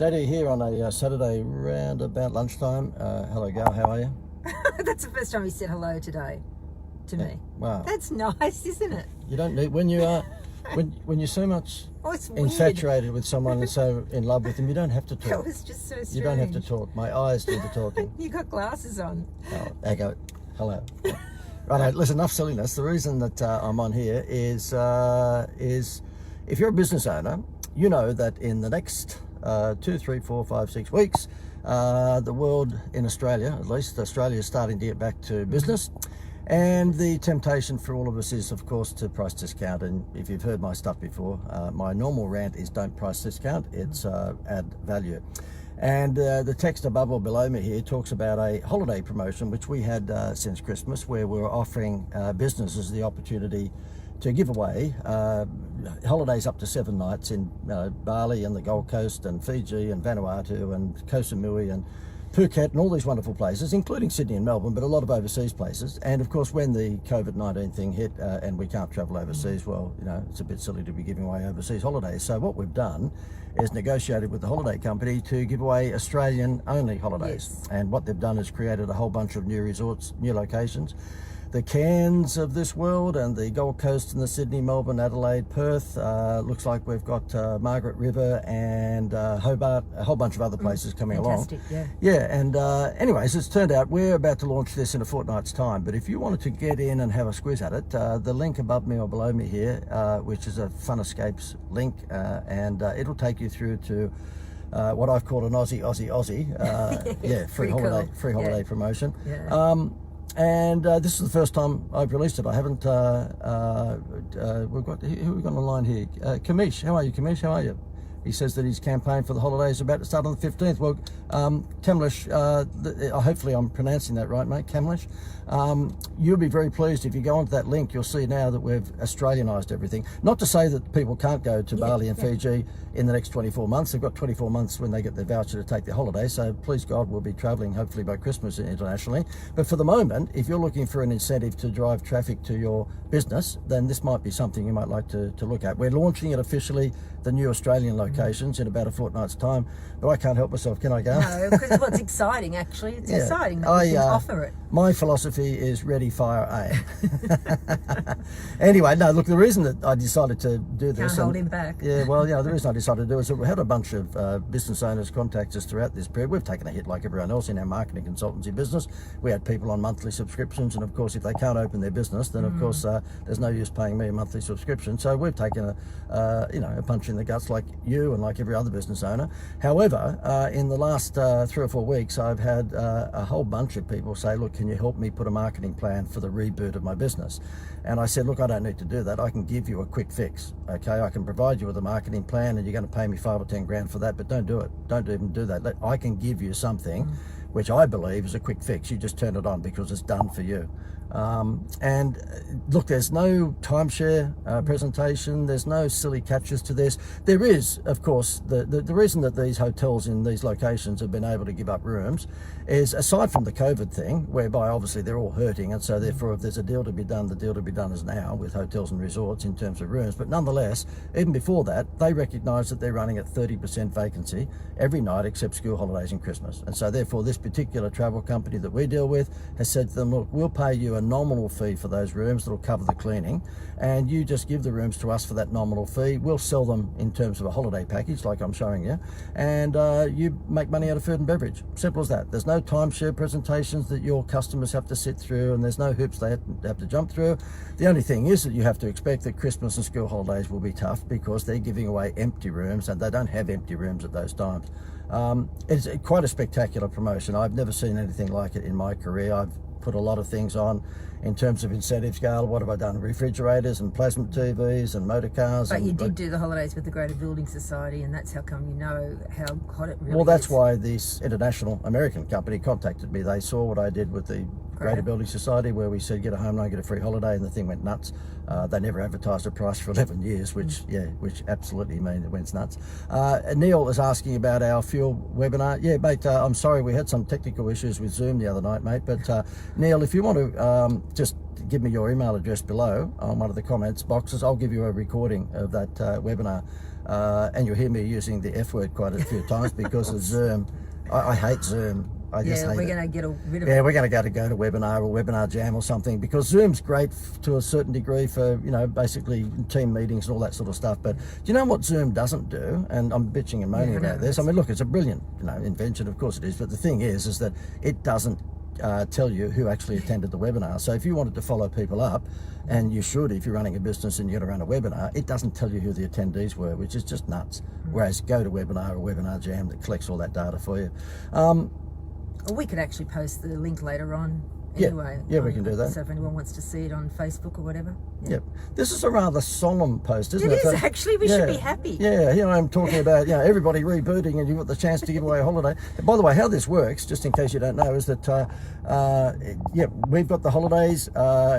JD here on a Saturday round about lunchtime. Hello, Gal. How are you? That's the first time you said hello today to me. Wow. That's nice, isn't it? You don't need when you are when you're so much It's infatuated with someone and so in love with them. You don't have to That talk. was just so strange. You don't have to talk. My eyes do the talking. You got glasses on. Oh, I go. Hello. Right. Listen. Enough silliness. The reason that I'm on here is if you're a business owner, you know that in the next 2, 3, 4, 5, 6 weeks, the world in Australia, at least Australia, is starting to get back to business. And the temptation for all of us is, of course, to price discount. And if you've heard my stuff before, my normal rant is don't price discount, it's add value. And the text above or below me here talks about a holiday promotion, which we had since Christmas, where we were offering businesses the opportunity to give away holidays up to 7 nights in Bali and the Gold Coast and Fiji and Vanuatu and Koh Samui and Phuket and all these wonderful places, including Sydney and Melbourne, but a lot of overseas places. And of course, when the COVID-19 thing hit and we can't travel overseas, well, it's a bit silly to be giving away overseas holidays. So what we've done is negotiated with the holiday company to give away Australian-only holidays. Yes. And what they've done is created a whole bunch of new resorts, new locations. The Cairns of this world and the Gold Coast and the Sydney, Melbourne, Adelaide, Perth. Looks like we've got Margaret River and Hobart, a whole bunch of other places coming Fantastic, along. yeah. Yeah, and anyways, it's turned out we're about to launch this in a fortnight's time. But if you wanted to get in and have a squiz at it, the link above me or below me here, which is a Fun Escapes link, and it'll take you through to what I've called an Aussie. Free holiday, cool. free holiday promotion. Yeah. And this is the first time I've released it. I haven't. We've got who we got on the line here? Kamish. How are you, Kamish? How are you? He says that his campaign for the holidays is about to start on the 15th. Well, Kamlish, hopefully I'm pronouncing that right, mate. Kamlish, you'll be very pleased if you go onto that link. You'll see now that we've Australianised everything. Not to say that people can't go to Bali and Fiji in the next 24 months. They've got 24 months when they get their voucher to take their holiday. So please God, we'll be travelling hopefully by Christmas internationally. But for the moment, if you're looking for an incentive to drive traffic to your business, then this might be something you might like to look at. We're launching it officially, the new Australian locations, in about a fortnight's time. But I can't help myself, can I, Go? No, because what's exciting, actually. It's exciting that we can offer it. My philosophy is ready, fire, aim. Anyway, no, look, the reason that I decided to do this... Can't hold him back. Yeah, well, the reason I decided to do it is that we had a bunch of business owners contact us throughout this period. We've taken a hit like everyone else in our marketing consultancy business. We had people on monthly subscriptions, and of course, if they can't open their business, then of course, there's no use paying me a monthly subscription. So we've taken a punch in the guts like you and like every other business owner. However, in the last 3 or 4 weeks, I've had a whole bunch of people say, look, can you help me put a marketing plan for the reboot of my business? And I said, look, I don't need to do that. I can give you a quick fix. Okay, I can provide you with a marketing plan and you're going to pay me 5 or 10 grand for that, but don't do it. Don't even do that. I can give you something which I believe is a quick fix. You just turn it on because it's done for you. And look, there's no timeshare presentation. There's no silly catches to this. There is, of course, the reason that these hotels in these locations have been able to give up rooms is, aside from the COVID thing, whereby obviously they're all hurting, and so therefore if there's a deal to be done, the deal to be done is now with hotels and resorts in terms of rooms. But nonetheless, even before that, they recognise that they're running at 30% vacancy every night except school holidays and Christmas. And so therefore this particular travel company that we deal with has said to them, look, we'll pay you a nominal fee for those rooms that'll cover the cleaning, and you just give the rooms to us for that nominal fee. We'll sell them in terms of a holiday package like I'm showing you, and you make money out of food and beverage. Simple as that. There's no timeshare presentations that your customers have to sit through, and there's no hoops they have to jump through. The only thing is that you have to expect that Christmas and school holidays will be tough because they're giving away empty rooms, and they don't have empty rooms at those times. It's quite a spectacular promotion. I've never seen anything like it in my career. I've put a lot of things on in terms of incentive scale. What have I done? Refrigerators and plasma TVs and motor cars. But you did do the holidays with the Greater Building Society, and that's how come you know how hot it really is. Well, that's why this international American company contacted me. They saw what I did with the Greater Building Society, where we said get a home loan, get a free holiday, and the thing went nuts. They never advertised a price for 11 years, which absolutely means it went nuts. Neil is asking about our fuel webinar. Yeah, mate, I'm sorry, we had some technical issues with Zoom the other night, mate, but Neil, if you want to just give me your email address below on one of the comments boxes, I'll give you a recording of that webinar. and you'll hear me using the F word quite a few times because of Zoom. I hate Zoom. I just hate we're it. going to get rid of Yeah, it. we're going to go to webinar or webinar jam or something, because Zoom's great to a certain degree for, basically team meetings and all that sort of stuff. But do you know what Zoom doesn't do? And I'm bitching and moaning about this. I mean, look, it's a brilliant, invention, of course it is. But the thing is that it doesn't tell you who actually attended the webinar. So if you wanted to follow people up, and you should if you're running a business and you're going to run a webinar, it doesn't tell you who the attendees were, which is just nuts. Whereas GoToWebinar or Webinar Jam that collects all that data for you. Well, we could actually post the link later on anyway. Yeah, we can do that. So if anyone wants to see it on Facebook or whatever. Yep. This is a rather solemn post, isn't it? It is actually. We should be happy. Yeah, I'm talking about everybody rebooting, and you've got the chance to give away a holiday. By the way, how this works, just in case you don't know, is that we've got the holidays.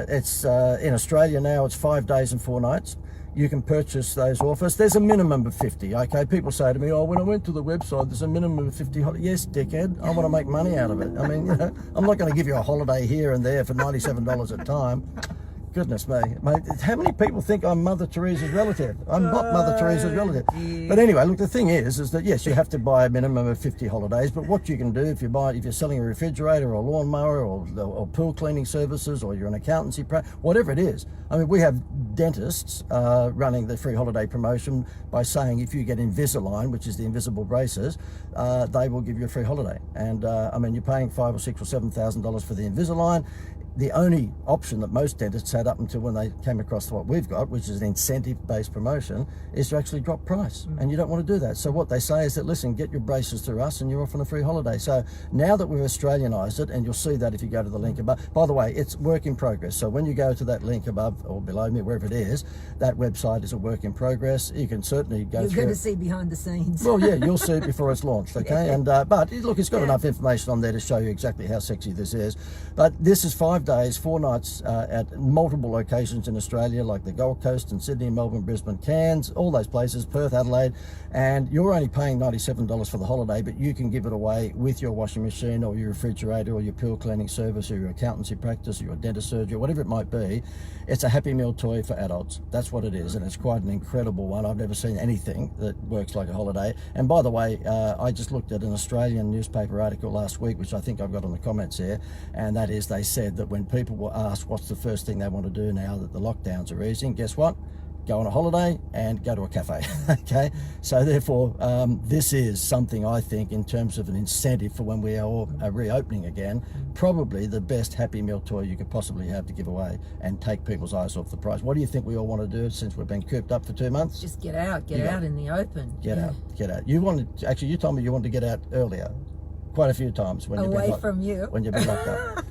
It's in Australia now. It's 5 days and 4 nights. You can purchase those offers. There's a minimum of 50. Okay, people say to me, "Oh, when I went to the website, there's a minimum of 50." Yes, dickhead. I want to make money out of it. I mean, I'm not going to give you a holiday here and there for $97 a time. Goodness me, mate, how many people think I'm Mother Teresa's relative? I'm not Mother Teresa's relative. Yeah. But anyway, look, the thing is that yes, you have to buy a minimum of 50 holidays, but what you can do if you're selling a refrigerator or a lawnmower or pool cleaning services, or you're an accountancy, whatever it is. I mean, we have dentists running the free holiday promotion by saying if you get Invisalign, which is the invisible braces, they will give you a free holiday. And I mean, you're paying $5,000 or $6,000 or $7,000 for the Invisalign. The only option that most dentists had up until when they came across what we've got, which is an incentive-based promotion, is to actually drop price. And you don't want to do that. So what they say is that, listen, get your braces through us and you're off on a free holiday. So now that we've Australianised it, and you'll see that if you go to the link above. By the way, it's work in progress. So when you go to that link above or below me, wherever it is, that website is a work in progress. You can certainly go through. You're going to see behind the scenes. Well, yeah, you'll see it before it's launched, okay? And but look, it's got enough information on there to show you exactly how sexy this is. But this is 5 days, 4 nights at multiple locations in Australia, like the Gold Coast and Sydney, Melbourne, Brisbane, Cairns, all those places, Perth, Adelaide, and you're only paying $97 for the holiday, but you can give it away with your washing machine or your refrigerator or your pool cleaning service or your accountancy practice or your dentist surgery, whatever it might be. It's a Happy Meal toy for adults. That's what it is, and it's quite an incredible one. I've never seen anything that works like a holiday. And by the way, I just looked at an Australian newspaper article last week, which I think I've got on the comments here, and that is they said that when people were asked what's the first thing they want to do now that the lockdowns are easing, guess what? Go on a holiday and go to a cafe. Okay, so therefore this is something, I think, in terms of an incentive for when we are all reopening again, probably the best Happy Meal toy you could possibly have to give away and take people's eyes off the prize. What do you think we all want to do since we've been cooped up for 2 months? Just get out in the open. Get out. You told me you wanted to get out earlier, quite a few times when away from you when you've been locked up.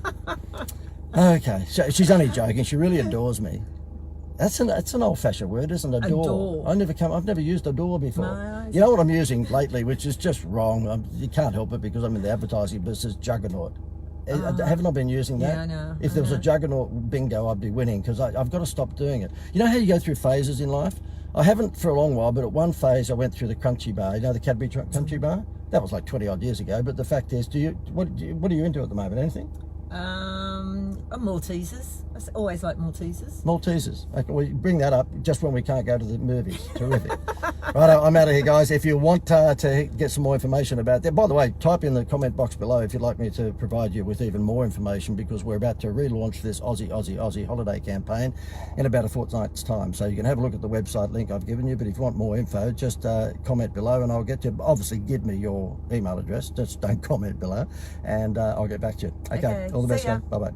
Okay, so she's only joking. She really adores me. That's an old-fashioned word, isn't it? Adore. I've never used adore before. No, you know what I'm using lately, which is just wrong. You can't help it because I'm in the advertising business. Juggernaut. Haven't I been using that? Yeah, I know. If there was a juggernaut bingo, I'd be winning, because I've got to stop doing it. You know how you go through phases in life? I haven't for a long while, but at one phase I went through the crunchy bar. You know the Cadbury crunchy bar? That was like 20 odd years ago. But the fact is, what are you into at the moment? Anything? Maltesers. I always like Maltesers. Maltesers. Okay, well, you bring that up just when we can't go to the movies. Terrific. Right, I'm out of here, guys. If you want to get some more information about that, by the way, type in the comment box below if you'd like me to provide you with even more information, because we're about to relaunch this Aussie holiday campaign in about a fortnight's time. So you can have a look at the website link I've given you, but if you want more info, just comment below and I'll get you. Obviously, give me your email address. Just don't comment below and I'll get back to you. Okay. All the best, guys. Bye-bye.